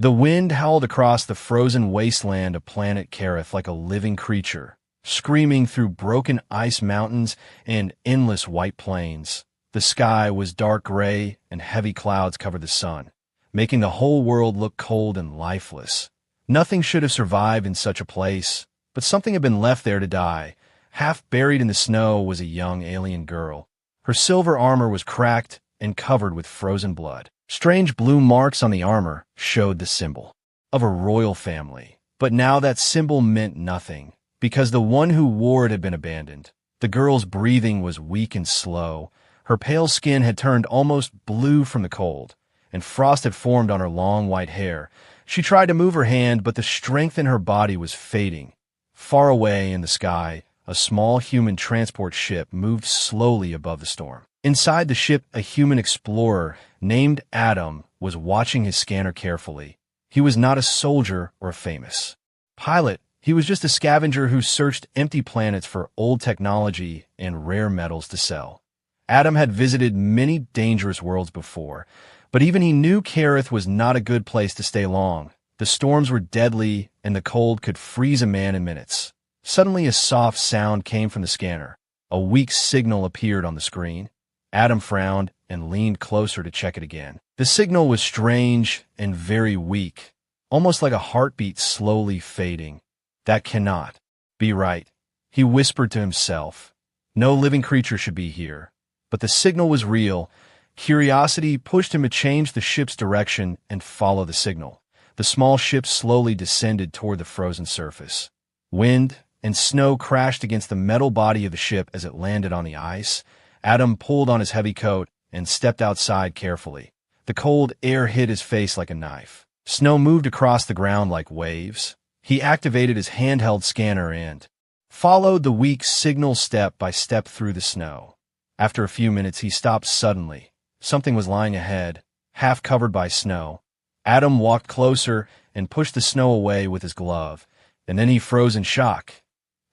The wind howled across the frozen wasteland of planet Kareth like a living creature, screaming through broken ice mountains and endless white plains. The sky was dark gray, and heavy clouds covered the sun, making the whole world look cold and lifeless. Nothing should have survived in such a place, but something had been left there to die. Half buried in the snow was a young alien girl. Her silver armor was cracked and covered with frozen blood. Strange blue marks on the armor showed the symbol of a royal family. But now that symbol meant nothing, because the one who wore it had been abandoned. The girl's breathing was weak and slow. Her pale skin had turned almost blue from the cold, and frost had formed on her long white hair. She tried to move her hand, but the strength in her body was fading. Far away in the sky, a small human transport ship moved slowly above the storm. Inside the ship, a human explorer named Adam was watching his scanner carefully. He was not a soldier or a famous pilot. He was just a scavenger who searched empty planets for old technology and rare metals to sell. Adam had visited many dangerous worlds before, but even he knew Kareth was not a good place to stay long. The storms were deadly, and the cold could freeze a man in minutes. Suddenly, a soft sound came from the scanner. A weak signal appeared on the screen. Adam frowned and leaned closer to check it again. The signal was strange and very weak, almost like a heartbeat slowly fading. That cannot be right, he whispered to himself. No living creature should be here. But the signal was real. Curiosity pushed him to change the ship's direction and follow the signal. The small ship slowly descended toward the frozen surface. Wind and snow crashed against the metal body of the ship as it landed on the ice. Adam pulled on his heavy coat and stepped outside carefully. The cold air hit his face like a knife. Snow moved across the ground like waves. He activated his handheld scanner and followed the weak signal step by step through the snow. After a few minutes, he stopped suddenly. Something was lying ahead, half covered by snow. Adam walked closer and pushed the snow away with his glove, and then he froze in shock.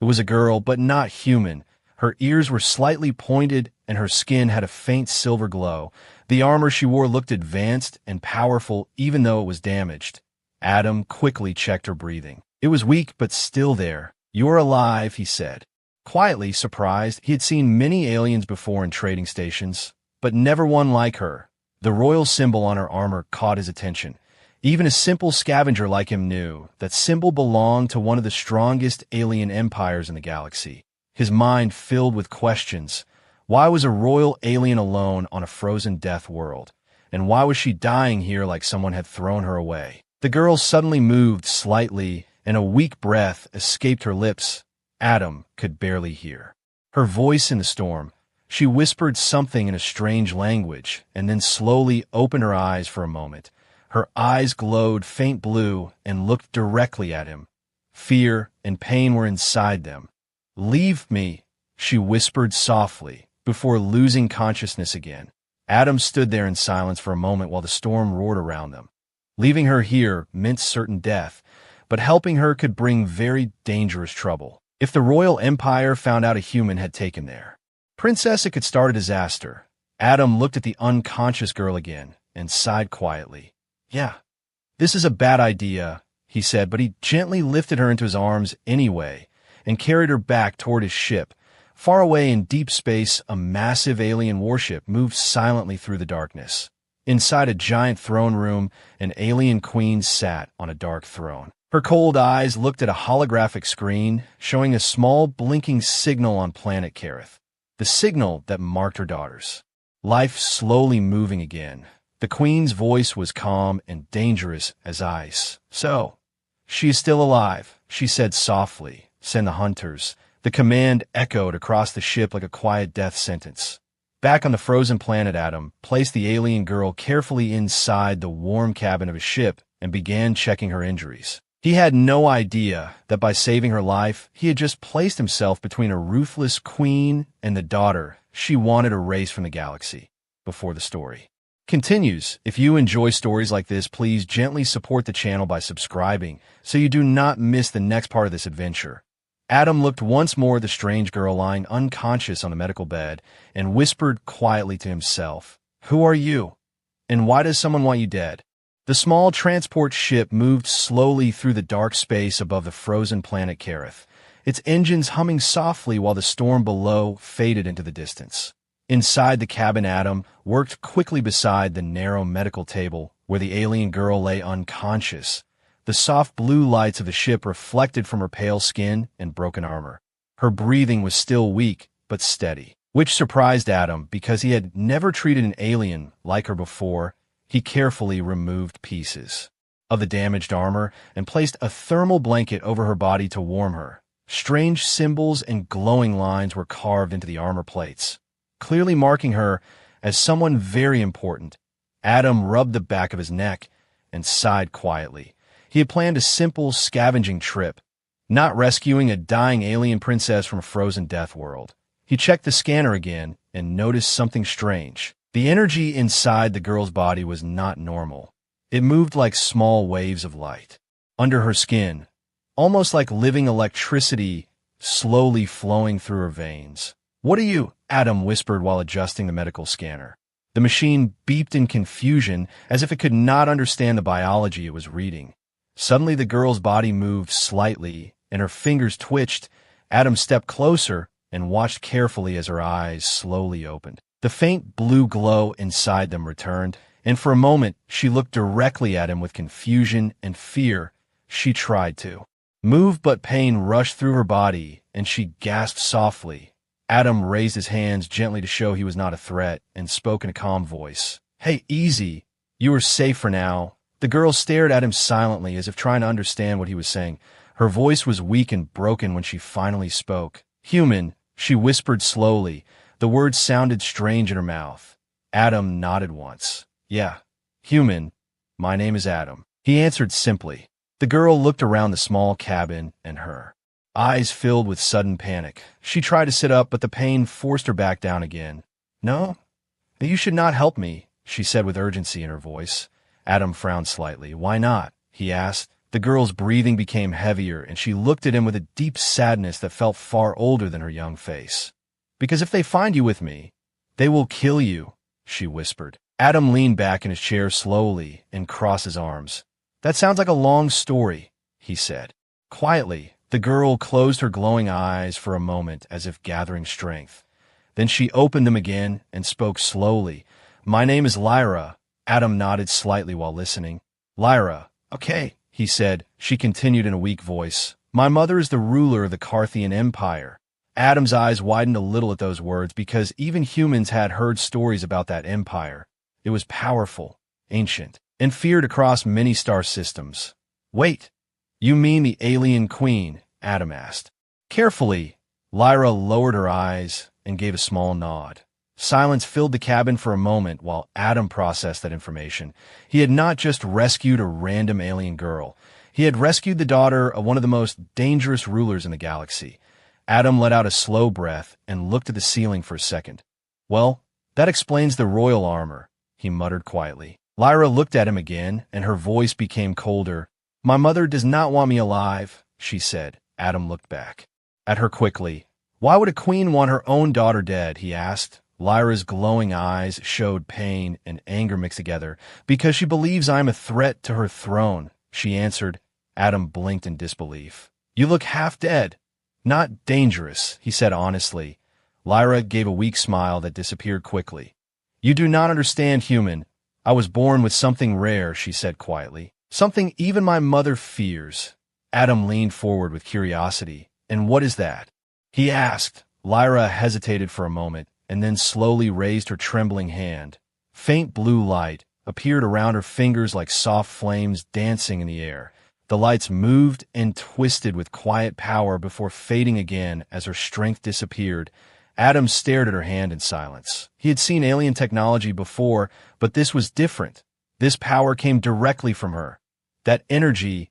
It was a girl, but not human. Her ears were slightly pointed, and her skin had a faint silver glow. The armor she wore looked advanced and powerful, even though it was damaged. Adam quickly checked her breathing. It was weak, but still there. "You're alive," he said. Quietly surprised, he had seen many aliens before in trading stations, but never one like her. The royal symbol on her armor caught his attention. Even a simple scavenger like him knew that symbol belonged to one of the strongest alien empires in the galaxy. His mind filled with questions. Why was a royal alien alone on a frozen death world? And why was she dying here like someone had thrown her away? The girl suddenly moved slightly, and a weak breath escaped her lips. Adam could barely hear her voice in the storm. She whispered something in a strange language, and then slowly opened her eyes for a moment. Her eyes glowed faint blue and looked directly at him. Fear and pain were inside them. "Leave me," she whispered softly, before losing consciousness again. Adam stood there in silence for a moment while the storm roared around them. Leaving her here meant certain death, but helping her could bring very dangerous trouble. If the royal empire found out a human had taken there, Princess, it could start a disaster. Adam looked at the unconscious girl again and sighed quietly. "Yeah, this is a bad idea," he said, but he gently lifted her into his arms anyway and carried her back toward his ship. Far away in deep space, a massive alien warship moved silently through the darkness. Inside a giant throne room, an alien queen sat on a dark throne. Her cold eyes looked at a holographic screen, showing a small blinking signal on planet Kareth, the signal that marked her daughters. Life slowly moving again. The queen's voice was calm and dangerous as ice. "So, she is still alive," she said softly. "Send the hunters." The command echoed across the ship like a quiet death sentence. Back on the frozen planet, Adam placed the alien girl carefully inside the warm cabin of his ship and began checking her injuries. He had no idea that by saving her life, he had just placed himself between a ruthless queen and the daughter she wanted erased from the galaxy. Before the story continues, if you enjoy stories like this, please gently support the channel by subscribing so you do not miss the next part of this adventure. Adam looked once more at the strange girl lying unconscious on the medical bed and whispered quietly to himself, "Who are you? And why does someone want you dead?" The small transport ship moved slowly through the dark space above the frozen planet Kareth, its engines humming softly while the storm below faded into the distance. Inside the cabin, Adam worked quickly beside the narrow medical table where the alien girl lay unconscious. The soft blue lights of the ship reflected from her pale skin and broken armor. Her breathing was still weak, but steady, which surprised Adam because he had never treated an alien like her before. He carefully removed pieces of the damaged armor and placed a thermal blanket over her body to warm her. Strange symbols and glowing lines were carved into the armor plates, clearly marking her as someone very important. Adam rubbed the back of his neck and sighed quietly. He had planned a simple scavenging trip, not rescuing a dying alien princess from a frozen death world. He checked the scanner again and noticed something strange. The energy inside the girl's body was not normal. It moved like small waves of light under her skin, almost like living electricity slowly flowing through her veins. "What are you?" Adam whispered while adjusting the medical scanner. The machine beeped in confusion as if it could not understand the biology it was reading. Suddenly the girl's body moved slightly and her fingers twitched. Adam stepped closer and watched carefully as her eyes slowly opened. The faint blue glow inside them returned, and for a moment she looked directly at him with confusion and fear. She tried to move, but pain rushed through her body, and she gasped softly. Adam raised his hands gently to show he was not a threat and spoke in a calm voice. "Hey, easy. You are safe for now." The girl stared at him silently as if trying to understand what he was saying. Her voice was weak and broken when she finally spoke. "Human," she whispered slowly. The words sounded strange in her mouth. Adam nodded once. "Yeah, human. My name is Adam," he answered simply. The girl looked around the small cabin and her eyes filled with sudden panic. She tried to sit up, but the pain forced her back down again. "No, you should not help me," she said with urgency in her voice. Adam frowned slightly. "Why not?" he asked. The girl's breathing became heavier, and she looked at him with a deep sadness that felt far older than her young face. "Because if they find you with me, they will kill you," she whispered. Adam leaned back in his chair slowly and crossed his arms. "That sounds like a long story," he said. Quietly, the girl closed her glowing eyes for a moment as if gathering strength. Then she opened them again and spoke slowly. "My name is Lyra." Adam nodded slightly while listening. "Lyra, okay," he said. She continued in a weak voice. "My mother is the ruler of the Carthian Empire." Adam's eyes widened a little at those words because even humans had heard stories about that empire. It was powerful, ancient, and feared across many star systems. "Wait, you mean the alien queen?" Adam asked. Carefully, Lyra lowered her eyes and gave a small nod. Silence filled the cabin for a moment while Adam processed that information. He had not just rescued a random alien girl. He had rescued the daughter of one of the most dangerous rulers in the galaxy. Adam let out a slow breath and looked at the ceiling for a second. "Well, that explains the royal armor," he muttered quietly. Lyra looked at him again, and her voice became colder. "My mother does not want me alive," she said. Adam looked back at her quickly. "Why would a queen want her own daughter dead?" he asked. Lyra's glowing eyes showed pain and anger mixed together. "Because she believes I am a threat to her throne," she answered. Adam blinked in disbelief. "You look half dead." "Not dangerous," he said honestly. Lyra gave a weak smile that disappeared quickly. "You do not understand, human. I was born with something rare," she said quietly. "Something even my mother fears." Adam leaned forward with curiosity. "And what is that?" he asked. Lyra hesitated for a moment and then slowly raised her trembling hand. Faint blue light appeared around her fingers like soft flames dancing in the air. The lights moved and twisted with quiet power before fading again as her strength disappeared. Adam stared at her hand in silence. He had seen alien technology before, but this was different. This power came directly from her. That energy,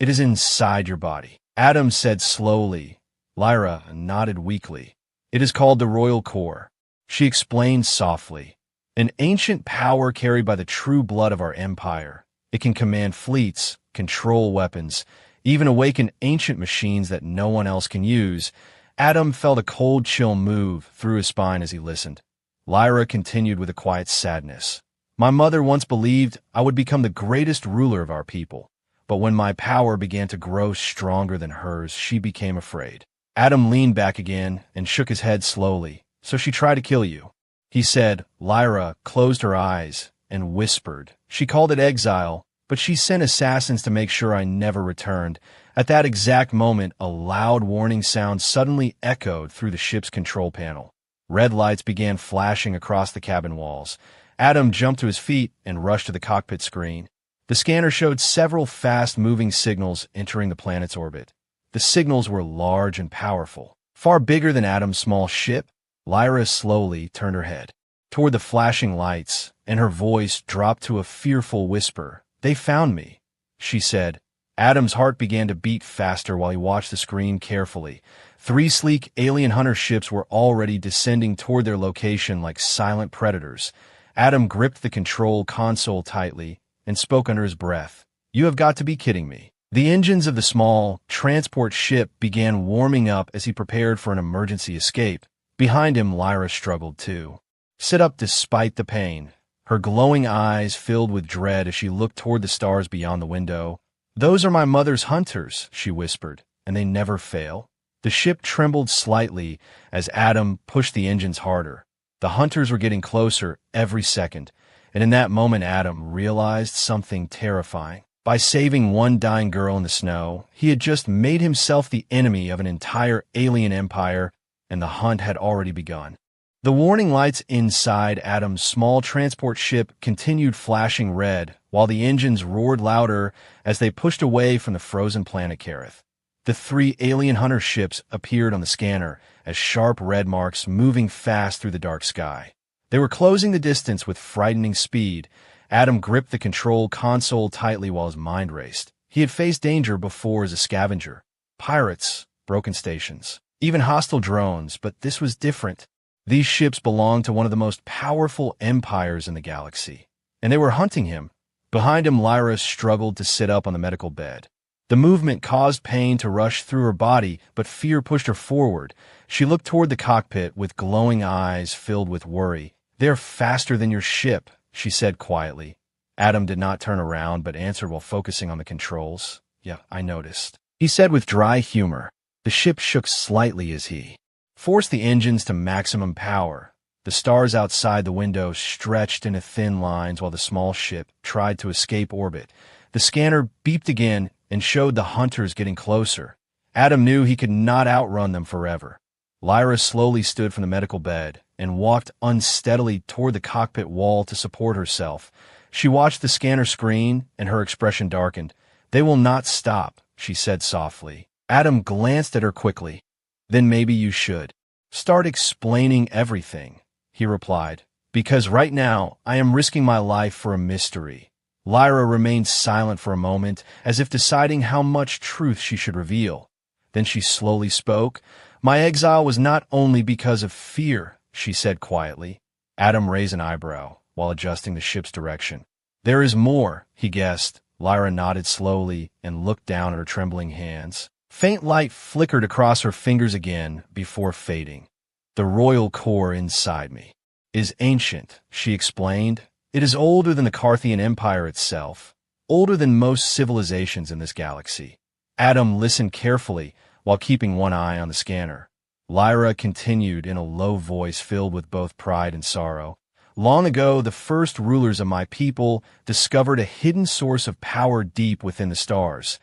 it is inside your body. Adam said slowly. Lyra nodded weakly. "It is called the Royal Core," she explained softly. "An ancient power carried by the true blood of our empire. It can command fleets, control weapons, even awaken ancient machines that no one else can use." Adam felt a cold chill move through his spine as he listened. Lyra continued with a quiet sadness. My mother once believed I would become the greatest ruler of our people, but when my power began to grow stronger than hers, she became afraid. Adam leaned back again and shook his head slowly. So she tried to kill you. He said. Lyra closed her eyes and whispered. She called it exile, but she sent assassins to make sure I never returned. At that exact moment, a loud warning sound suddenly echoed through the ship's control panel. Red lights began flashing across the cabin walls. Adam jumped to his feet and rushed to the cockpit screen. The scanner showed several fast-moving signals entering the planet's orbit. The signals were large and powerful, far bigger than Adam's small ship. Lyra slowly turned her head toward the flashing lights, and her voice dropped to a fearful whisper. They found me, she said. Adam's heart began to beat faster while he watched the screen carefully. 3 sleek alien hunter ships were already descending toward their location like silent predators. Adam gripped the control console tightly and spoke under his breath. You have got to be kidding me. The engines of the small transport ship began warming up as he prepared for an emergency escape. Behind him, Lyra struggled too. Sit up despite the pain. Her glowing eyes filled with dread as she looked toward the stars beyond the window. Those are my mother's hunters, she whispered, and they never fail. The ship trembled slightly as Adam pushed the engines harder. The hunters were getting closer every second, and in that moment Adam realized something terrifying. By saving one dying girl in the snow, he had just made himself the enemy of an entire alien empire, and the hunt had already begun. The warning lights inside Adam's small transport ship continued flashing red, while the engines roared louder as they pushed away from the frozen planet Kareth. The 3 alien hunter ships appeared on the scanner as sharp red marks moving fast through the dark sky. They were closing the distance with frightening speed. Adam gripped the control console tightly while his mind raced. He had faced danger before as a scavenger. Pirates, broken stations, even hostile drones, but this was different. These ships belonged to one of the most powerful empires in the galaxy, and they were hunting him. Behind him, Lyra struggled to sit up on the medical bed. The movement caused pain to rush through her body, but fear pushed her forward. She looked toward the cockpit with glowing eyes filled with worry. They're faster than your ship, she said quietly. Adam did not turn around, but answered while focusing on the controls. Yeah, I noticed, he said with dry humor. The ship shook slightly as he forced the engines to maximum power. The stars outside the window stretched into thin lines while the small ship tried to escape orbit. The scanner beeped again and showed the hunters getting closer. Adam knew he could not outrun them forever. Lyra slowly stood from the medical bed and walked unsteadily toward the cockpit wall to support herself. She watched the scanner screen, and her expression darkened. They will not stop, she said softly. Adam glanced at her quickly. Then maybe you should start explaining everything, he replied, because right now I am risking my life for a mystery. Lyra remained silent for a moment, as if deciding how much truth she should reveal. Then she slowly spoke. My exile was not only because of fear, she said quietly. Adam raised an eyebrow while adjusting the ship's direction. There is more, he guessed. Lyra nodded slowly and looked down at her trembling hands. Faint light flickered across her fingers again before fading. The royal core inside me is ancient, she explained. It is older than the Carthian Empire itself, older than most civilizations in this galaxy. Adam listened carefully while keeping one eye on the scanner. Lyra continued in a low voice filled with both pride and sorrow. Long ago, the first rulers of my people discovered a hidden source of power deep within the stars,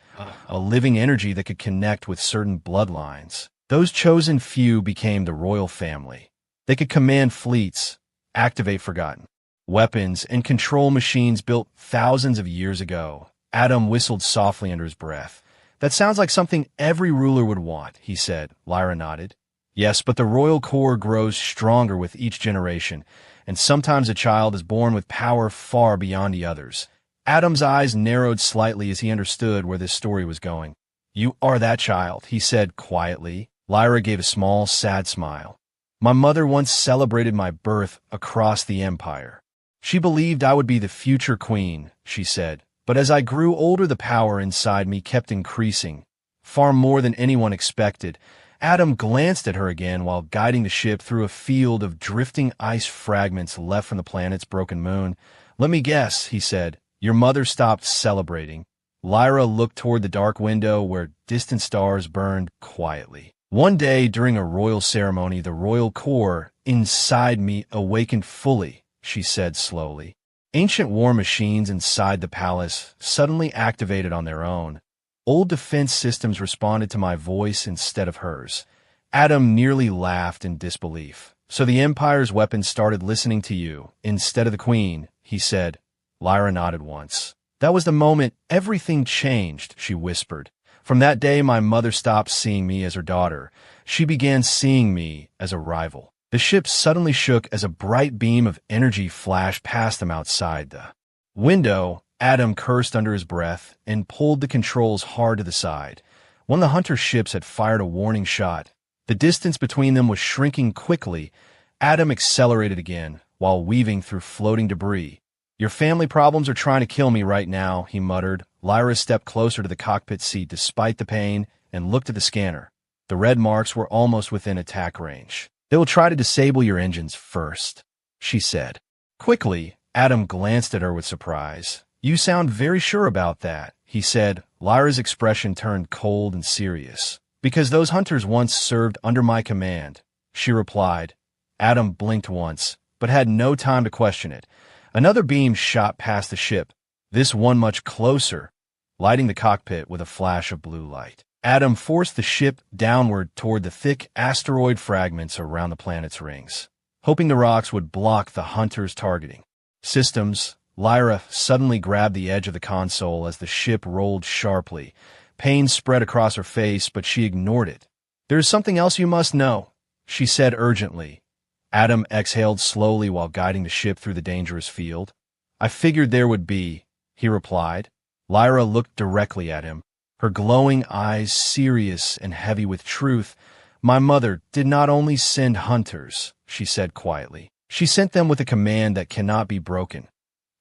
a living energy that could connect with certain bloodlines. Those chosen few became the royal family. They could command fleets, activate forgotten weapons, and control machines built thousands of years ago. Adam whistled softly under his breath. That sounds like something every ruler would want, he said. Lyra nodded. Yes, but the royal core grows stronger with each generation, and sometimes a child is born with power far beyond the others. Adam's eyes narrowed slightly as he understood where this story was going. You are that child, he said quietly. Lyra gave a small, sad smile. My mother once celebrated my birth across the empire. She believed I would be the future queen, she said. But as I grew older, the power inside me kept increasing, far more than anyone expected. Adam glanced at her again while guiding the ship through a field of drifting ice fragments left from the planet's broken moon. Let me guess, he said. Your mother stopped celebrating. Lyra looked toward the dark window where distant stars burned quietly. One day during a royal ceremony, the royal core inside me awakened fully, she said slowly. Ancient war machines inside the palace suddenly activated on their own. Old defense systems responded to my voice instead of hers. Adam nearly laughed in disbelief. So the Empire's weapons started listening to you, instead of the Queen, he said. Lyra nodded once. That was the moment everything changed, she whispered. From that day, my mother stopped seeing me as her daughter. She began seeing me as a rival. The ship suddenly shook as a bright beam of energy flashed past them outside the window. Adam cursed under his breath and pulled the controls hard to the side. One of the hunter ships had fired a warning shot. The distance between them was shrinking quickly. Adam accelerated again, while weaving through floating debris. Your family problems are trying to kill me right now, he muttered. Lyra stepped closer to the cockpit seat despite the pain and looked at the scanner. The red marks were almost within attack range. They will try to disable your engines first, she said. Quickly, Adam glanced at her with surprise. You sound very sure about that, he said. Lyra's expression turned cold and serious. Because those hunters once served under my command, she replied. Adam blinked once, but had no time to question it. Another beam shot past the ship, this one much closer, lighting the cockpit with a flash of blue light. Adam forced the ship downward toward the thick asteroid fragments around the planet's rings, hoping the rocks would block the hunters' targeting systems. Lyra suddenly grabbed the edge of the console as the ship rolled sharply. Pain spread across her face, but she ignored it. There is something else you must know, she said urgently. Adam exhaled slowly while guiding the ship through the dangerous field. I figured there would be, he replied. Lyra looked directly at him, her glowing eyes serious and heavy with truth. My mother did not only send hunters, she said quietly. She sent them with a command that cannot be broken.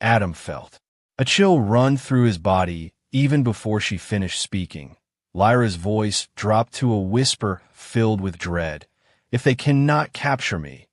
Adam felt a chill run through his body even before she finished speaking. Lyra's voice dropped to a whisper filled with dread. If they cannot capture me,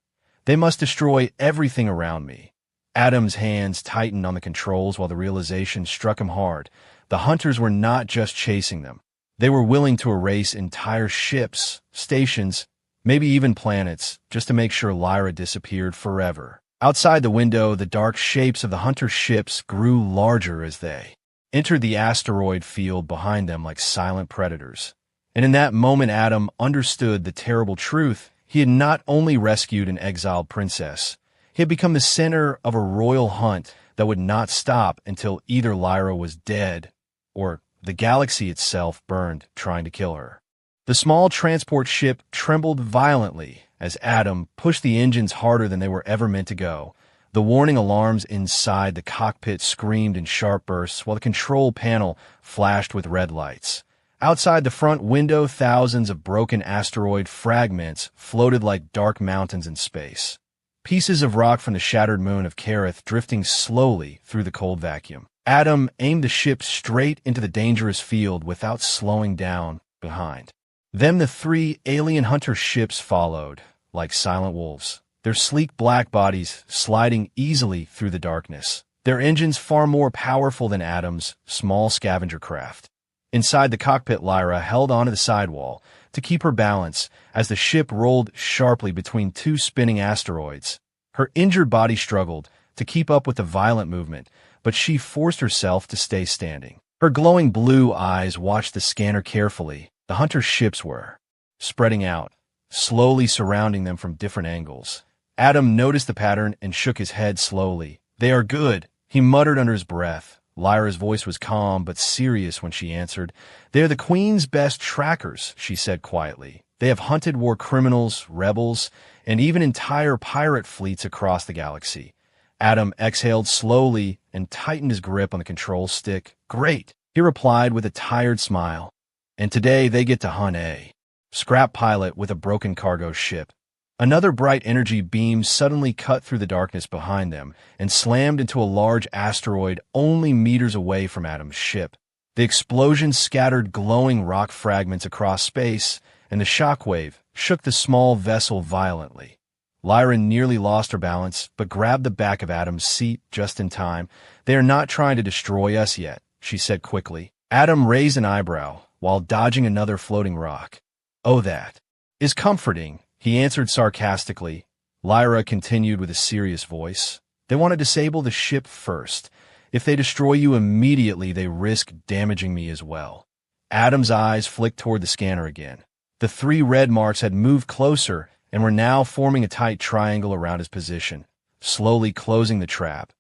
they must destroy everything around me. Adam's hands tightened on the controls while the realization struck him hard. The hunters were not just chasing them. They were willing to erase entire ships, stations, maybe even planets, just to make sure Lyra disappeared forever. Outside the window, the dark shapes of the hunter ships grew larger as they entered the asteroid field behind them like silent predators. And in that moment, Adam understood the terrible truth. He had not only rescued an exiled princess, he had become the center of a royal hunt that would not stop until either Lyra was dead or the galaxy itself burned trying to kill her. The small transport ship trembled violently as Adam pushed the engines harder than they were ever meant to go. The warning alarms inside the cockpit screamed in sharp bursts while the control panel flashed with red lights. Outside the front window, thousands of broken asteroid fragments floated like dark mountains in space. Pieces of rock from the shattered moon of Kareth drifting slowly through the cold vacuum. Adam aimed the ship straight into the dangerous field without slowing down behind. Then the three alien hunter ships followed, like silent wolves, their sleek black bodies sliding easily through the darkness, their engines far more powerful than Adam's small scavenger craft. Inside the cockpit, Lyra held onto the sidewall to keep her balance as the ship rolled sharply between two spinning asteroids. Her injured body struggled to keep up with the violent movement, but she forced herself to stay standing. Her glowing blue eyes watched the scanner carefully. The hunter ships were spreading out, slowly surrounding them from different angles. Adam noticed the pattern and shook his head slowly. They are good, he muttered under his breath. Lyra's voice was calm but serious when she answered. They're the Queen's best trackers, she said quietly. They have hunted war criminals, rebels, and even entire pirate fleets across the galaxy. Adam exhaled slowly and tightened his grip on the control stick. Great, he replied with a tired smile. And today they get to hunt a scrap pilot with a broken cargo ship. Another bright energy beam suddenly cut through the darkness behind them and slammed into a large asteroid only meters away from Adam's ship. The explosion scattered glowing rock fragments across space, and the shockwave shook the small vessel violently. Lyra nearly lost her balance, but grabbed the back of Adam's seat just in time. "They are not trying to destroy us yet," she said quickly. Adam raised an eyebrow while dodging another floating rock. "Oh, that is comforting," he answered sarcastically. Lyra continued with a serious voice. "They want to disable the ship first. If they destroy you immediately, they risk damaging me as well." Adam's eyes flicked toward the scanner again. The 3 red marks had moved closer and were now forming a tight triangle around his position, slowly closing the trap.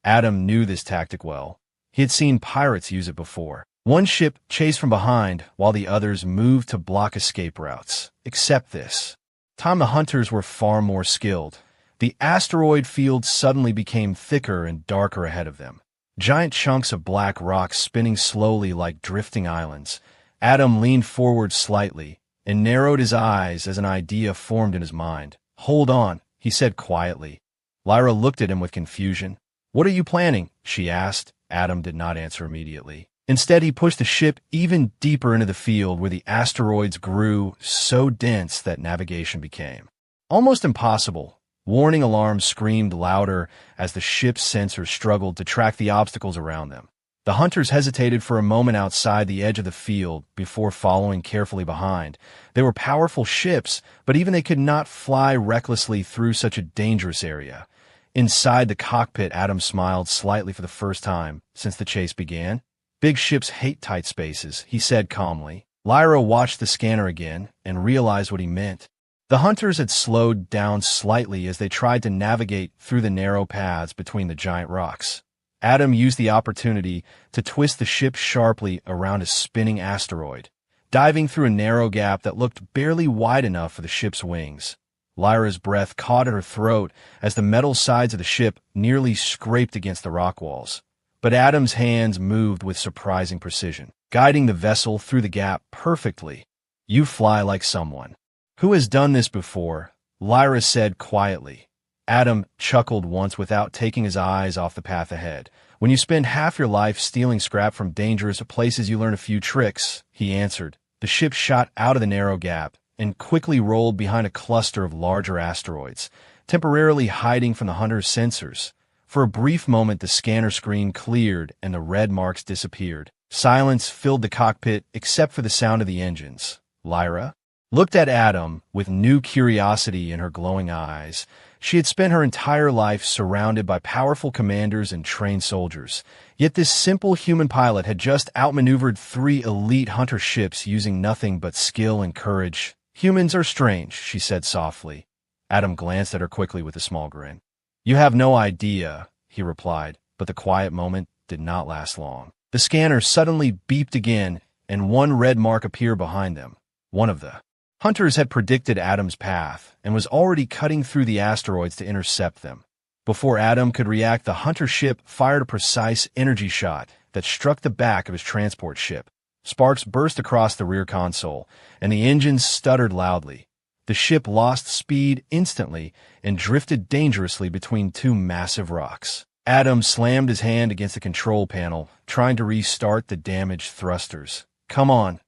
Adam knew this tactic well. He had seen pirates use it before. One ship chased from behind while the others moved to block escape routes. Except this time the hunters were far more skilled. The asteroid field suddenly became thicker and darker ahead of them. Giant chunks of black rock spinning slowly like drifting islands. Adam leaned forward slightly and narrowed his eyes as an idea formed in his mind. "Hold on," he said quietly. Lyra looked at him with confusion. "What are you planning?" she asked. Adam did not answer immediately. Instead, he pushed the ship even deeper into the field where the asteroids grew so dense that navigation became almost impossible. Warning alarms screamed louder as the ship's sensors struggled to track the obstacles around them. The hunters hesitated for a moment outside the edge of the field before following carefully behind. They were powerful ships, but even they could not fly recklessly through such a dangerous area. Inside the cockpit, Adam smiled slightly for the first time since the chase began. "Big ships hate tight spaces," he said calmly. Lyra watched the scanner again and realized what he meant. The hunters had slowed down slightly as they tried to navigate through the narrow paths between the giant rocks. Adam used the opportunity to twist the ship sharply around a spinning asteroid, diving through a narrow gap that looked barely wide enough for the ship's wings. Lyra's breath caught at her throat as the metal sides of the ship nearly scraped against the rock walls. But Adam's hands moved with surprising precision, guiding the vessel through the gap perfectly. "You fly like someone who has done this before," Lyra said quietly. Adam chuckled once without taking his eyes off the path ahead. "When you spend half your life stealing scrap from dangerous places, you learn a few tricks," he answered. The ship shot out of the narrow gap and quickly rolled behind a cluster of larger asteroids, temporarily hiding from the hunter's sensors. For a brief moment, the scanner screen cleared and the red marks disappeared. Silence filled the cockpit except for the sound of the engines. Lyra looked at Adam with new curiosity in her glowing eyes. She had spent her entire life surrounded by powerful commanders and trained soldiers. Yet this simple human pilot had just outmaneuvered 3 elite hunter ships using nothing but skill and courage. "Humans are strange," she said softly. Adam glanced at her quickly with a small grin. "You have no idea," he replied, but the quiet moment did not last long. The scanner suddenly beeped again, and one red mark appeared behind them. One of the hunters had predicted Adam's path and was already cutting through the asteroids to intercept them. Before Adam could react, the hunter ship fired a precise energy shot that struck the back of his transport ship. Sparks burst across the rear console, and the engines stuttered loudly. The ship lost speed instantly and drifted dangerously between 2 massive rocks. Adam slammed his hand against the control panel, trying to restart the damaged thrusters. Come on,"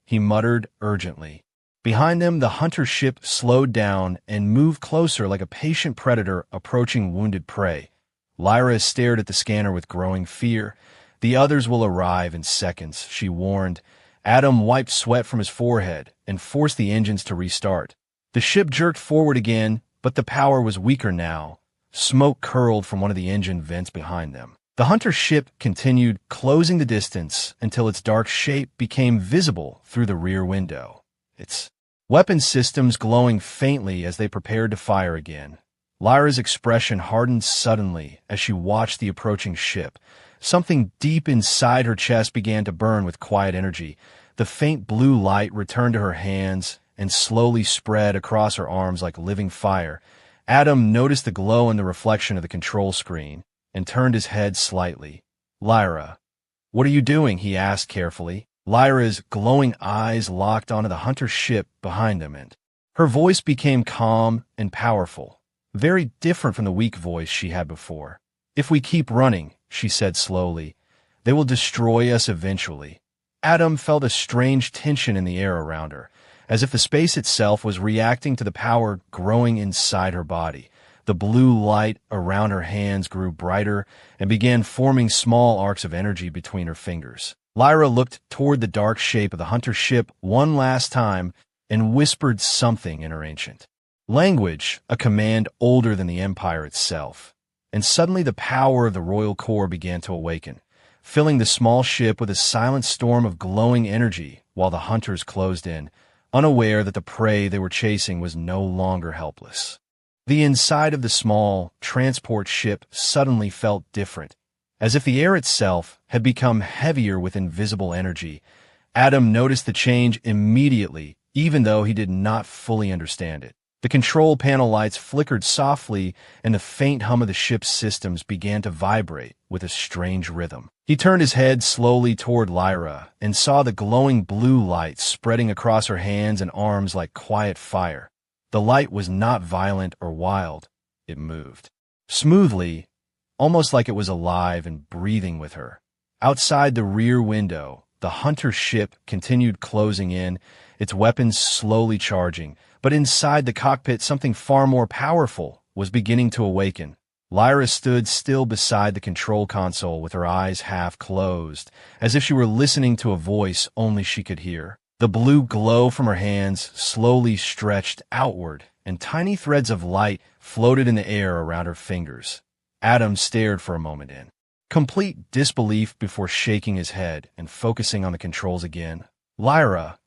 he muttered urgently. Behind them, the hunter ship slowed down and moved closer like a patient predator approaching wounded prey. Lyra stared at the scanner with growing fear. "The others will arrive in seconds," she warned. Adam wiped sweat from his forehead and forced the engines to restart. The ship jerked forward again, but the power was weaker now. Smoke curled from one of the engine vents behind them. The hunter ship continued closing the distance until its dark shape became visible through the rear window, its weapon systems glowing faintly as they prepared to fire again. Lyra's expression hardened suddenly as she watched the approaching ship. Something deep inside her chest began to burn with quiet energy. The faint blue light returned to her hands and slowly spread across her arms like living fire. Adam noticed the glow in the reflection of the control screen and turned his head slightly. "Lyra, what are you doing?" he asked carefully. Lyra's glowing eyes locked onto the hunter ship behind him, and her voice became calm and powerful, very different from the weak voice she had before. "If we keep running," she said slowly, "they will destroy us eventually." Adam felt a strange tension in the air around her, as if the space itself was reacting to the power growing inside her body. The blue light around her hands grew brighter and began forming small arcs of energy between her fingers. Lyra looked toward the dark shape of the hunter ship one last time and whispered something in her ancient language, a command older than the Empire itself. And suddenly the power of the royal core began to awaken, filling the small ship with a silent storm of glowing energy while the hunters closed in, unaware that the prey they were chasing was no longer helpless. The inside of the small transport ship suddenly felt different, as if the air itself had become heavier with invisible energy. Adam noticed the change immediately, even though he did not fully understand it. The control panel lights flickered softly, and the faint hum of the ship's systems began to vibrate with a strange rhythm. He turned his head slowly toward Lyra and saw the glowing blue light spreading across her hands and arms like quiet fire. The light was not violent or wild. It moved smoothly, almost like it was alive and breathing with her. Outside the rear window, the hunter ship continued closing in, its weapons slowly charging, but inside the cockpit something far more powerful was beginning to awaken. Lyra stood still beside the control console with her eyes half closed, as if she were listening to a voice only she could hear. The blue glow from her hands slowly stretched outward, and tiny threads of light floated in the air around her fingers. Adam stared for a moment in complete disbelief before shaking his head and focusing on the controls again. Lyra,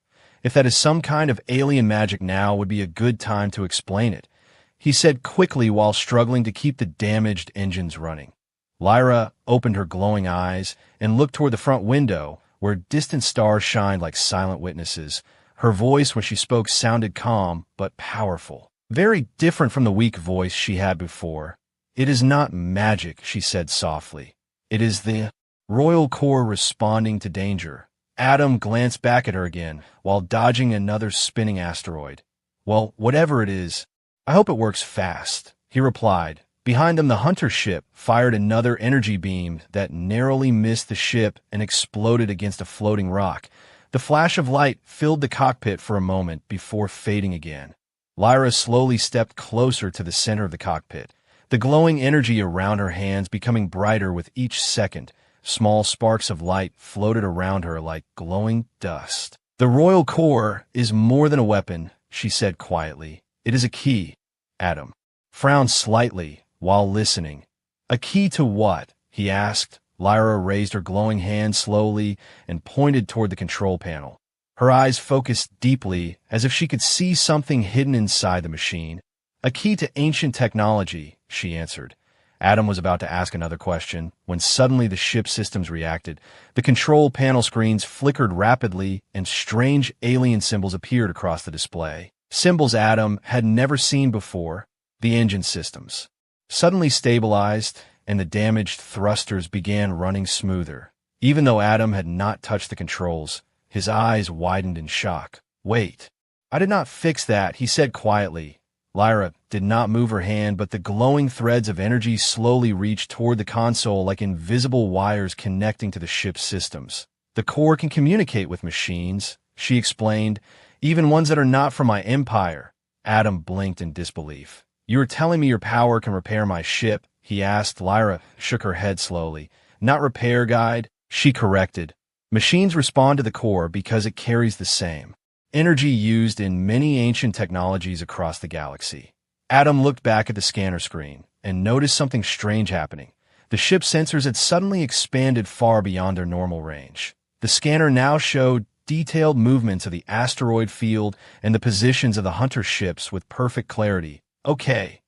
if that is some kind of alien magic, now would be a good time to explain it, he said quickly while struggling to keep the damaged engines running. Lyra opened her glowing eyes and looked toward the front window, where distant stars shined like silent witnesses. Her voice when she spoke sounded calm but powerful, very different from the weak voice she had before. "It is not magic," she said softly. "It is the royal core responding to danger." Adam glanced back at her again, while dodging another spinning asteroid. "Well, whatever it is, I hope it works fast," he replied. Behind them, the hunter ship fired another energy beam that narrowly missed the ship and exploded against a floating rock. The flash of light filled the cockpit for a moment before fading again. Lyra slowly stepped closer to the center of the cockpit, the glowing energy around her hands becoming brighter with each second. Small sparks of light floated around her like glowing dust. "The royal core is more than a weapon," she said quietly. "It is a key." Adam frowned slightly while listening. "A key to what?" he asked. Lyra raised her glowing hand slowly and pointed toward the control panel. Her eyes focused deeply, as if she could see something hidden inside the machine. "A key to ancient technology," she answered. Adam was about to ask another question when suddenly the ship systems reacted. The control panel screens flickered rapidly and strange alien symbols appeared across the display. Symbols Adam had never seen before. The engine systems suddenly stabilized and the damaged thrusters began running smoother. Even though Adam had not touched the controls, his eyes widened in shock. "Wait, I did not fix that," he said quietly. Lyra did not move her hand, but the glowing threads of energy slowly reached toward the console like invisible wires connecting to the ship's systems. "The core can communicate with machines," she explained, "even ones that are not from my empire." Adam blinked in disbelief. "You are telling me your power can repair my ship?" he asked. Lyra shook her head slowly. "Not repair, guide," she corrected. "Machines respond to the core because it carries the same energy used in many ancient technologies across the galaxy." Adam looked back at the scanner screen and noticed something strange happening. The ship's sensors had suddenly expanded far beyond their normal range. The scanner now showed detailed movements of the asteroid field and the positions of the hunter ships with perfect clarity. "Okay,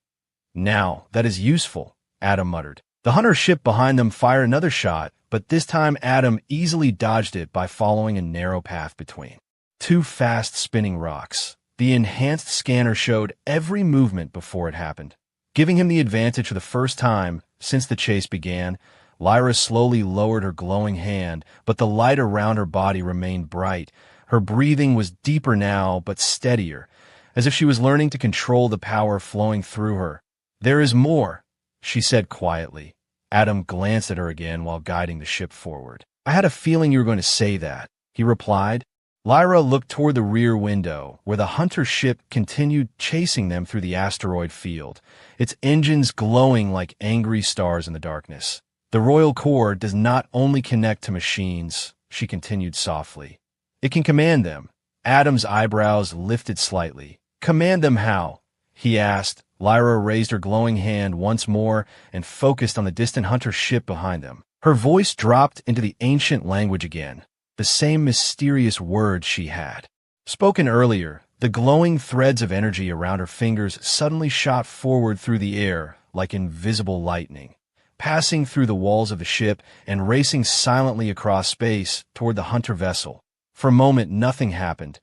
now that is useful," Adam muttered. The hunter ship behind them fired another shot, but this time Adam easily dodged it by following a narrow path between two fast-spinning rocks. The enhanced scanner showed every movement before it happened, giving him the advantage for the first time since the chase began. Lyra slowly lowered her glowing hand, but the light around her body remained bright. Her breathing was deeper now, but steadier, as if she was learning to control the power flowing through her. "There is more," she said quietly. Adam glanced at her again while guiding the ship forward. "I had a feeling you were going to say that," he replied. Lyra looked toward the rear window, where the hunter ship continued chasing them through the asteroid field, its engines glowing like angry stars in the darkness. The Royal Core does not only connect to machines, she continued softly. It can command them. Adam's eyebrows lifted slightly. Command them how? He asked. Lyra raised her glowing hand once more and focused on the distant hunter ship behind them. Her voice dropped into the ancient language again. The same mysterious words she had spoken earlier. The glowing threads of energy around her fingers suddenly shot forward through the air like invisible lightning, passing through the walls of the ship and racing silently across space toward the hunter vessel. For a moment, nothing happened.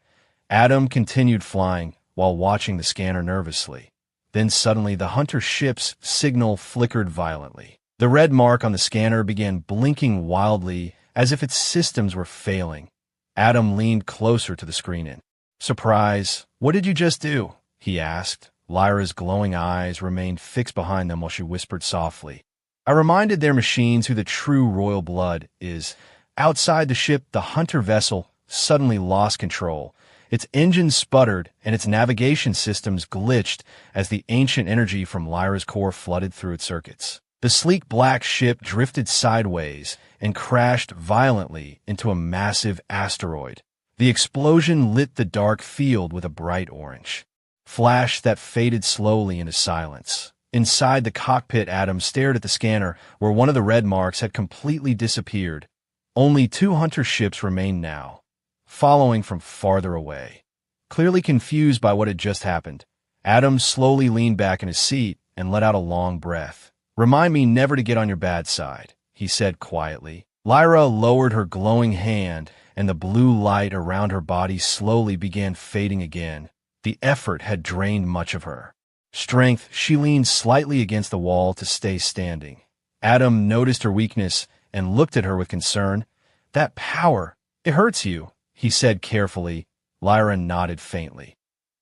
Adam continued flying while watching the scanner nervously. Then suddenly, the hunter ship's signal flickered violently. The red mark on the scanner began blinking wildly as if its systems were failing. Adam leaned closer to the screen in surprise. What did you just do? He asked. Lyra's glowing eyes remained fixed behind them while she whispered softly. I reminded their machines who the true royal blood is. Outside the ship, the hunter vessel suddenly lost control. Its engines sputtered and its navigation systems glitched as the ancient energy from Lyra's core flooded through its circuits. The sleek black ship drifted sideways and crashed violently into a massive asteroid. The explosion lit the dark field with a bright orange flash that faded slowly into silence. Inside the cockpit, Adam stared at the scanner where one of the red marks had completely disappeared. Only 2 hunter ships remained now, following from farther away. Clearly confused by what had just happened, Adam slowly leaned back in his seat and let out a long breath. Remind me never to get on your bad side, he said quietly. Lyra lowered her glowing hand, and the blue light around her body slowly began fading again. The effort had drained much of her strength. She leaned slightly against the wall to stay standing. Adam noticed her weakness and looked at her with concern. That power, it hurts you, he said carefully. Lyra nodded faintly.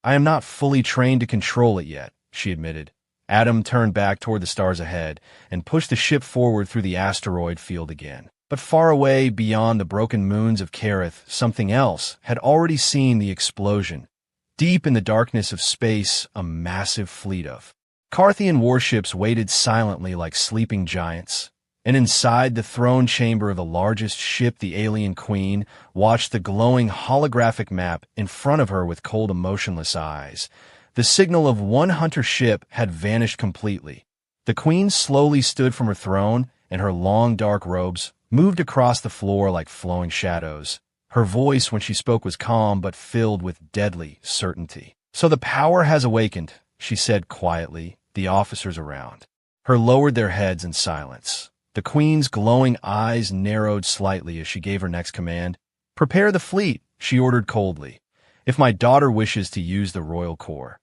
I am not fully trained to control it yet, she admitted. Adam turned back toward the stars ahead and pushed the ship forward through the asteroid field again. But far away beyond the broken moons of Kerith, something else had already seen the explosion. Deep in the darkness of space, a massive fleet of Carthian warships waited silently like sleeping giants. And inside the throne chamber of the largest ship, the alien queen watched the glowing holographic map in front of her with cold, emotionless eyes. The signal of one hunter ship had vanished completely. The queen slowly stood from her throne, and her long dark robes moved across the floor like flowing shadows. Her voice when she spoke was calm but filled with deadly certainty. So the power has awakened, she said quietly. The officers around her lowered their heads in silence. The queen's glowing eyes narrowed slightly as she gave her next command. Prepare the fleet, she ordered coldly. If my daughter wishes to use the royal core,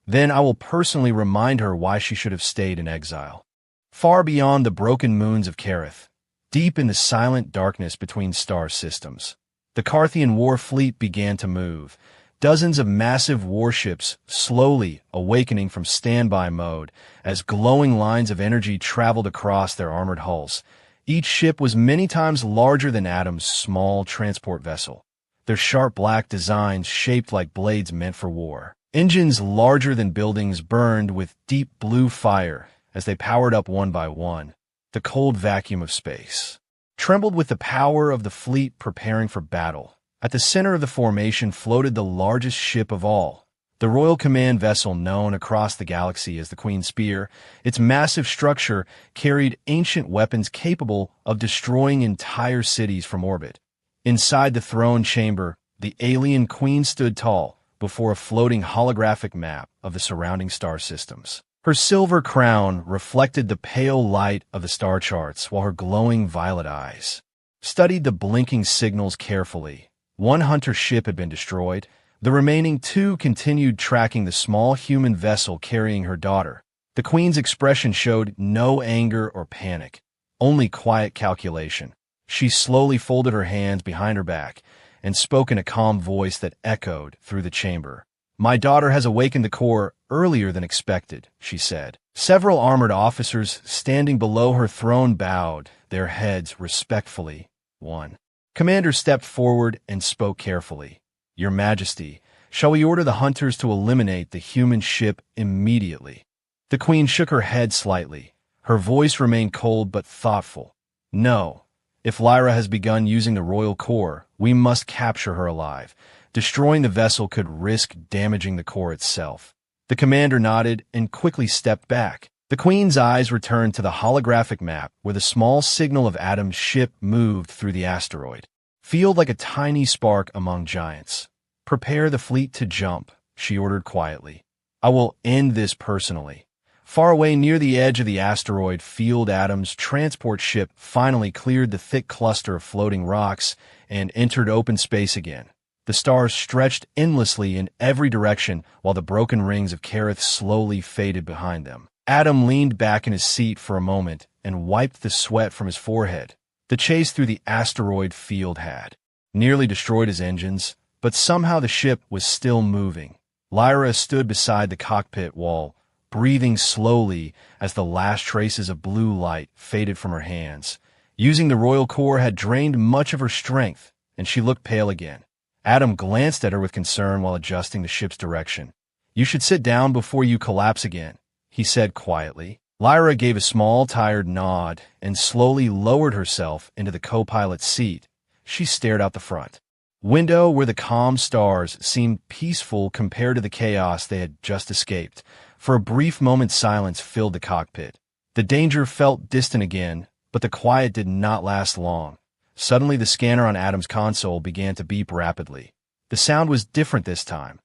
then I will personally remind her why she should have stayed in exile. Far beyond the broken moons of Kerith, deep in the silent darkness between star systems, the Carthian war fleet began to move. Dozens of massive warships slowly awakening from standby mode as glowing lines of energy traveled across their armored hulls. Each ship was many times larger than Adam's small transport vessel, their sharp black designs shaped like blades meant for war. Engines larger than buildings burned with deep blue fire as they powered up one by one. The cold vacuum of space trembled with the power of the fleet preparing for battle. At the center of the formation floated the largest ship of all, the Royal Command vessel known across the galaxy as the Queen's Spear. Its massive structure carried ancient weapons capable of destroying entire cities from orbit. Inside the throne chamber, the alien queen stood tall before a floating holographic map of the surrounding star systems. Her silver crown reflected the pale light of the star charts, while her glowing violet eyes studied the blinking signals carefully. One hunter ship had been destroyed. The remaining 2 continued tracking the small human vessel carrying her daughter. The queen's expression showed no anger or panic, only quiet calculation. She slowly folded her hands behind her back and spoke in a calm voice that echoed through the chamber. My daughter has awakened the core earlier than expected, she said. Several armored officers standing below her throne bowed their heads respectfully. One commander stepped forward and spoke carefully. "Your Majesty, shall we order the hunters to eliminate the human ship immediately?" The queen shook her head slightly. Her voice remained cold but thoughtful. "No. If Lyra has begun using the royal core, we must capture her alive. Destroying the vessel could risk damaging the core itself." The commander nodded and quickly stepped back. The queen's eyes returned to the holographic map where the small signal of Adam's ship moved through the asteroid. "Feel like a tiny spark among giants. Prepare the fleet to jump," she ordered quietly. "I will end this personally." Far away near the edge of the asteroid field, Adam's transport ship finally cleared the thick cluster of floating rocks and entered open space again. The stars stretched endlessly in every direction while the broken rings of Kerith slowly faded behind them. Adam leaned back in his seat for a moment and wiped the sweat from his forehead. The chase through the asteroid field had nearly destroyed his engines, but somehow the ship was still moving. Lyra stood beside the cockpit wall, breathing slowly as the last traces of blue light faded from her hands. Using the royal core had drained much of her strength, and she looked pale again. Adam glanced at her with concern while adjusting the ship's direction. "You should sit down before you collapse again," he said quietly. Lyra gave a small, tired nod and slowly lowered herself into the co-pilot's seat. She stared out the front window where the calm stars seemed peaceful compared to the chaos they had just escaped. For a brief moment, silence filled the cockpit. The danger felt distant again, but the quiet did not last long. Suddenly, the scanner on Adam's console began to beep rapidly. The sound was different this time,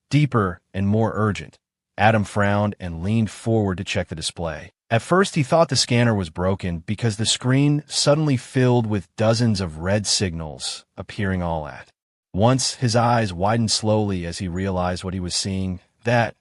deeper and more urgent. Adam frowned and leaned forward to check the display. At first, he thought the scanner was broken because the screen suddenly filled with dozens of red signals appearing all at once. His eyes widened slowly as he realized what he was seeing. That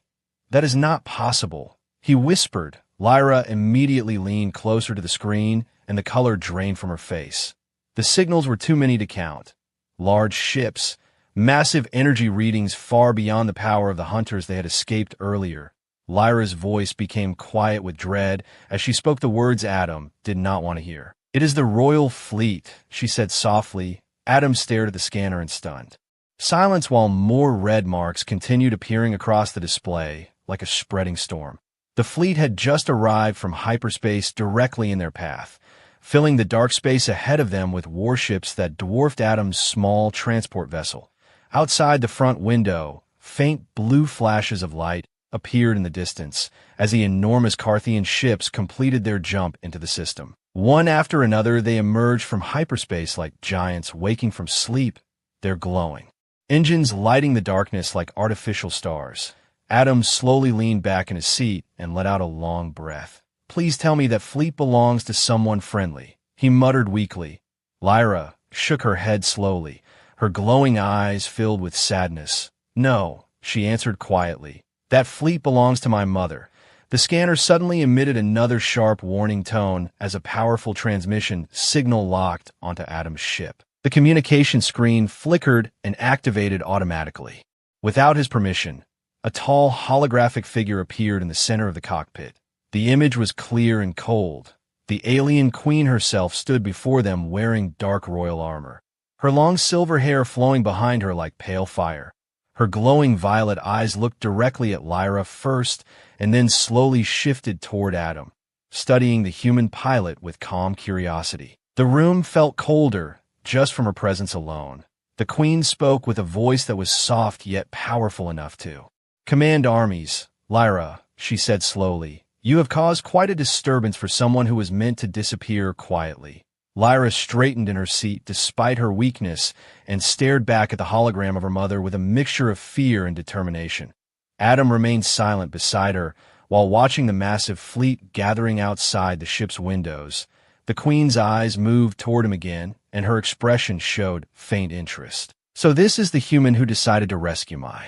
is not possible," he whispered. Lyra immediately leaned closer to the screen, and the color drained from her face. The signals were too many to count. Large ships, massive energy readings far beyond the power of the hunters they had escaped earlier. Lyra's voice became quiet with dread as she spoke the words Adam did not want to hear. "It is the royal fleet," she said softly. Adam stared at the scanner in stunned silence while more red marks continued appearing across the display like a spreading storm. The fleet had just arrived from hyperspace directly in their path, filling the dark space ahead of them with warships that dwarfed Adam's small transport vessel. Outside the front window, faint blue flashes of light appeared in the distance as the enormous Carthian ships completed their jump into the system. One after another, they emerged from hyperspace like giants waking from sleep, their glowing engines lighting the darkness like artificial stars. Adam slowly leaned back in his seat and let out a long breath. "Please tell me that fleet belongs to someone friendly," he muttered weakly. Lyra shook her head slowly, her glowing eyes filled with sadness. "No," she answered quietly. "That fleet belongs to my mother." The scanner suddenly emitted another sharp warning tone as a powerful transmission signal locked onto Adam's ship. The communication screen flickered and activated automatically. Without his permission, a tall holographic figure appeared in the center of the cockpit. The image was clear and cold. The alien queen herself stood before them wearing dark royal armor, her long silver hair flowing behind her like pale fire. Her glowing violet eyes looked directly at Lyra first and then slowly shifted toward Adam, studying the human pilot with calm curiosity. The room felt colder just from her presence alone. The queen spoke with a voice that was soft yet powerful enough to command armies. "Lyra," she said slowly, "you have caused quite a disturbance for someone who was meant to disappear quietly." Lyra straightened in her seat despite her weakness and stared back at the hologram of her mother with a mixture of fear and determination. Adam remained silent beside her while watching the massive fleet gathering outside the ship's windows. The queen's eyes moved toward him again, and her expression showed faint interest. "So this is the human who decided to rescue my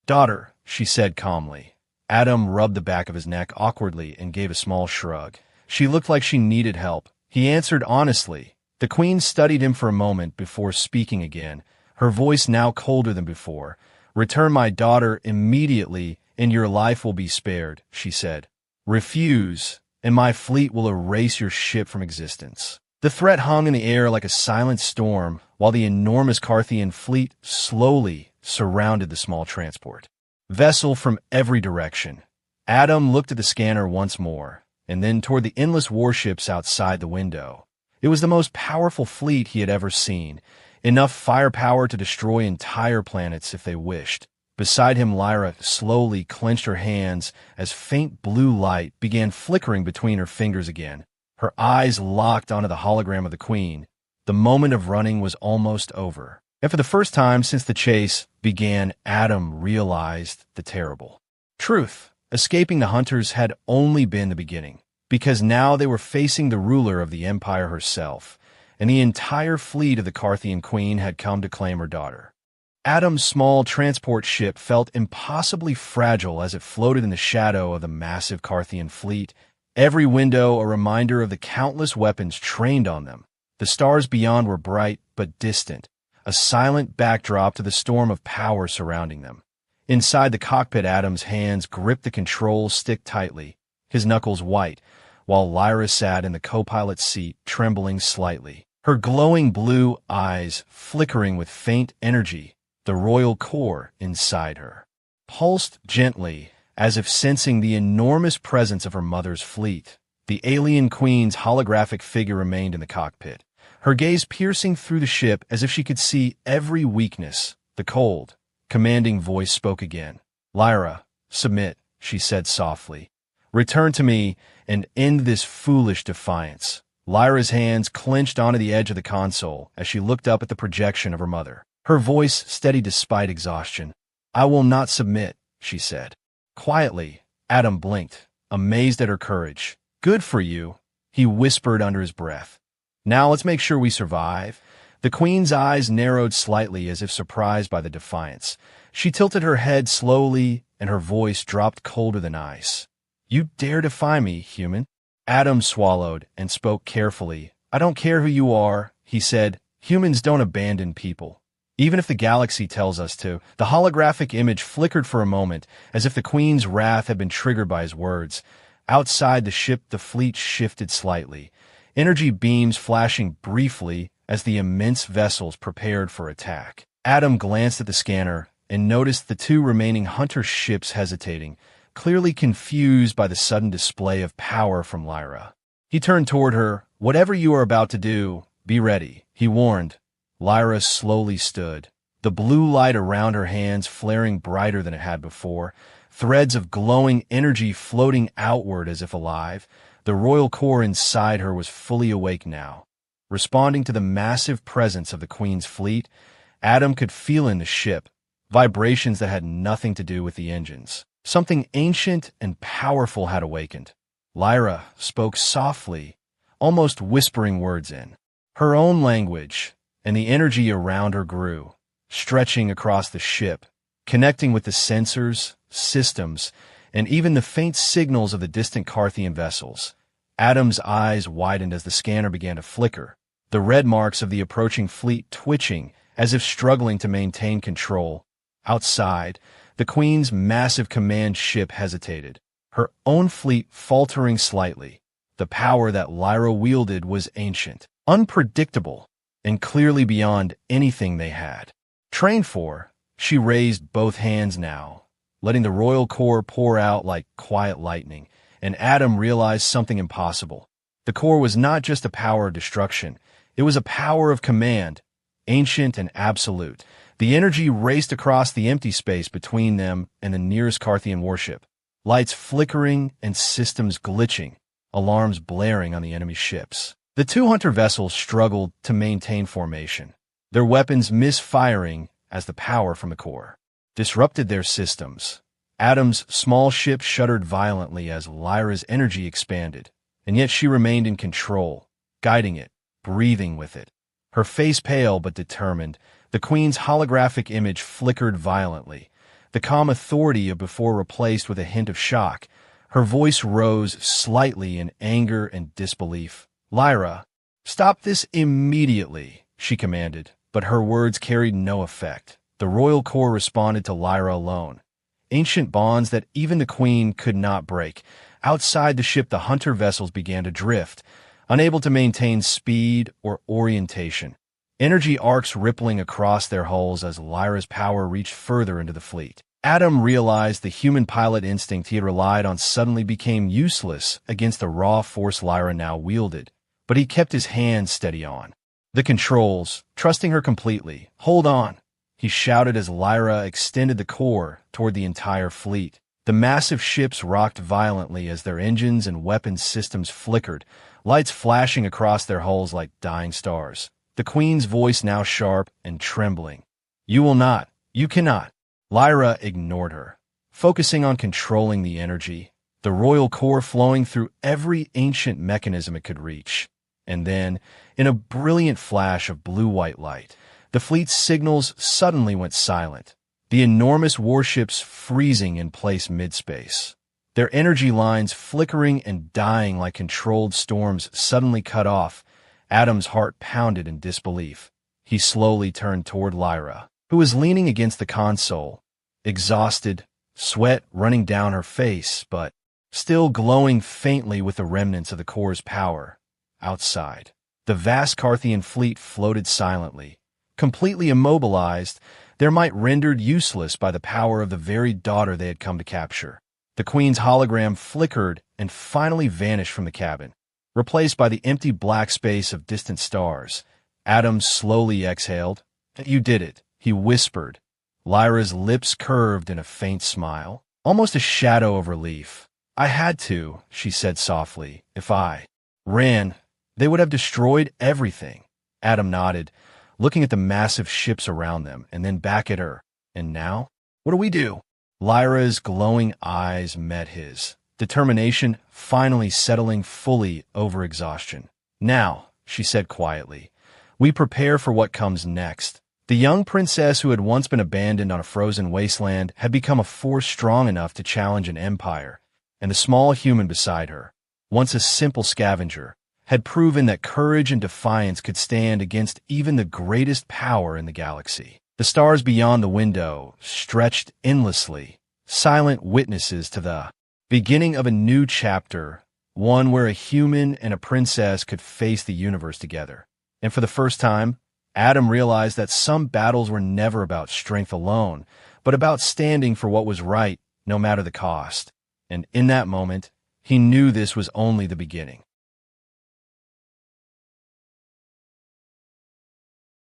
daughter," she said calmly. Adam rubbed the back of his neck awkwardly and gave a small shrug. "She looked like she needed help," he answered honestly. The queen studied him for a moment before speaking again, her voice now colder than before. "Return my daughter immediately, and your life will be spared," she said. "Refuse, and my fleet will erase your ship from existence." The threat hung in the air like a silent storm, while the enormous Carthian fleet slowly surrounded the small transport. Vessel from every direction. Adam looked at the scanner once more, and then toward the endless warships outside the window. It was the most powerful fleet he had ever seen, enough firepower to destroy entire planets if they wished. Beside him, Lyra slowly clenched her hands as faint blue light began flickering between her fingers again. Her eyes locked onto the hologram of the Queen. The moment of running was almost over. And for the first time since the chase began, Adam realized the terrible truth. Escaping the hunters had only been the beginning, because now they were facing the ruler of the Empire herself, and the entire fleet of the Carthian Queen had come to claim her daughter. Adam's small transport ship felt impossibly fragile as it floated in the shadow of the massive Carthian fleet, every window a reminder of the countless weapons trained on them. The stars beyond were bright but distant, a silent backdrop to the storm of power surrounding them. Inside the cockpit, Adam's hands gripped the control stick tightly, his knuckles white, while Lyra sat in the co-pilot's seat, trembling slightly, her glowing blue eyes flickering with faint energy. The royal core inside her pulsed gently, as if sensing the enormous presence of her mother's fleet. The alien queen's holographic figure remained in the cockpit, her gaze piercing through the ship as if she could see every weakness. The cold, commanding voice spoke again. "Lyra, submit," she said softly. "Return to me and end this foolish defiance." Lyra's hands clenched onto the edge of the console as she looked up at the projection of her mother. Her voice steady despite exhaustion. "I will not submit," she said. Quietly, Adam blinked, amazed at her courage. "Good for you," he whispered under his breath. "Now let's make sure we survive." The Queen's eyes narrowed slightly as if surprised by the defiance. She tilted her head slowly, and her voice dropped colder than ice. "You dare defy me, human?" Adam swallowed and spoke carefully. "I don't care who you are," he said. "Humans don't abandon people, even if the galaxy tells us to." The holographic image flickered for a moment, as if the Queen's wrath had been triggered by his words. Outside the ship, the fleet shifted slightly, energy beams flashing briefly as the immense vessels prepared for attack. Adam glanced at the scanner and noticed the two remaining hunter ships hesitating, clearly confused by the sudden display of power from Lyra. He turned toward her. "Whatever you are about to do, be ready," he warned. Lyra slowly stood, the blue light around her hands flaring brighter than it had before, threads of glowing energy floating outward as if alive. The royal core inside her was fully awake now, responding to the massive presence of the Queen's fleet. Adam could feel in the ship vibrations that had nothing to do with the engines. Something ancient and powerful had awakened. Lyra spoke softly, almost whispering words in her own language, and the energy around her grew, stretching across the ship, connecting with the sensors, systems, and even the faint signals of the distant Carthian vessels. Adam's eyes widened as the scanner began to flicker, the red marks of the approaching fleet twitching as if struggling to maintain control. Outside, the Queen's massive command ship hesitated, her own fleet faltering slightly. The power that Lyra wielded was ancient, unpredictable, and clearly beyond anything they had trained for. She raised both hands now, letting the royal core pour out like quiet lightning, and Adam realized something impossible. The core was not just a power of destruction, it was a power of command, ancient and absolute. The energy raced across the empty space between them and the nearest Carthian warship, lights flickering and systems glitching, alarms blaring on the enemy ships. The two hunter vessels struggled to maintain formation, their weapons misfiring as the power from the core disrupted their systems. Adam's small ship shuddered violently as Lyra's energy expanded, and yet she remained in control, guiding it, breathing with it. Her face pale but determined, the Queen's holographic image flickered violently, the calm authority of before replaced with a hint of shock. Her voice rose slightly in anger and disbelief. "Lyra, stop this immediately," she commanded, but her words carried no effect. The royal core responded to Lyra alone, ancient bonds that even the Queen could not break. Outside the ship, the hunter vessels began to drift, unable to maintain speed or orientation. energy arcs rippling across their hulls as Lyra's power reached further into the fleet. Adam realized the human pilot instinct he had relied on suddenly became useless against the raw force Lyra now wielded, but he kept his hands steady on the controls, trusting her completely. "Hold on," he shouted as Lyra extended the core toward the entire fleet. The massive ships rocked violently as their engines and weapons systems flickered, lights flashing across their hulls like dying stars. The Queen's voice now sharp and trembling. "You will not. You cannot." Lyra ignored her, focusing on controlling the energy, the royal core flowing through every ancient mechanism it could reach. And then, in a brilliant flash of blue-white light, the fleet's signals suddenly went silent, the enormous warships freezing in place mid-space. Their energy lines flickering and dying like controlled storms suddenly cut off. Adam's heart pounded in disbelief. He slowly turned toward Lyra, who was leaning against the console, exhausted, sweat running down her face, but still glowing faintly with the remnants of the core's power. Outside, the vast Carthian fleet floated silently, completely immobilized, their might rendered useless by the power of the very daughter they had come to capture. The Queen's hologram flickered and finally vanished from the cabin, replaced by the empty black space of distant stars. Adam slowly exhaled. "You did it," he whispered. Lyra's lips curved in a faint smile, almost a shadow of relief. "I had to," she said softly. "If I ran, they would have destroyed everything." Adam nodded, looking at the massive ships around them, and then back at her. "And now? What do we do?" Lyra's glowing eyes met his, determination finally settling fully over exhaustion. "Now," she said quietly, "we prepare for what comes next." The young princess who had once been abandoned on a frozen wasteland had become a force strong enough to challenge an empire, and the small human beside her, once a simple scavenger, had proven that courage and defiance could stand against even the greatest power in the galaxy. The stars beyond the window stretched endlessly, silent witnesses to the beginning of a new chapter, one where a human and a princess could face the universe together. And for the first time, Adam realized that some battles were never about strength alone, but about standing for what was right, no matter the cost. And in that moment, he knew this was only the beginning.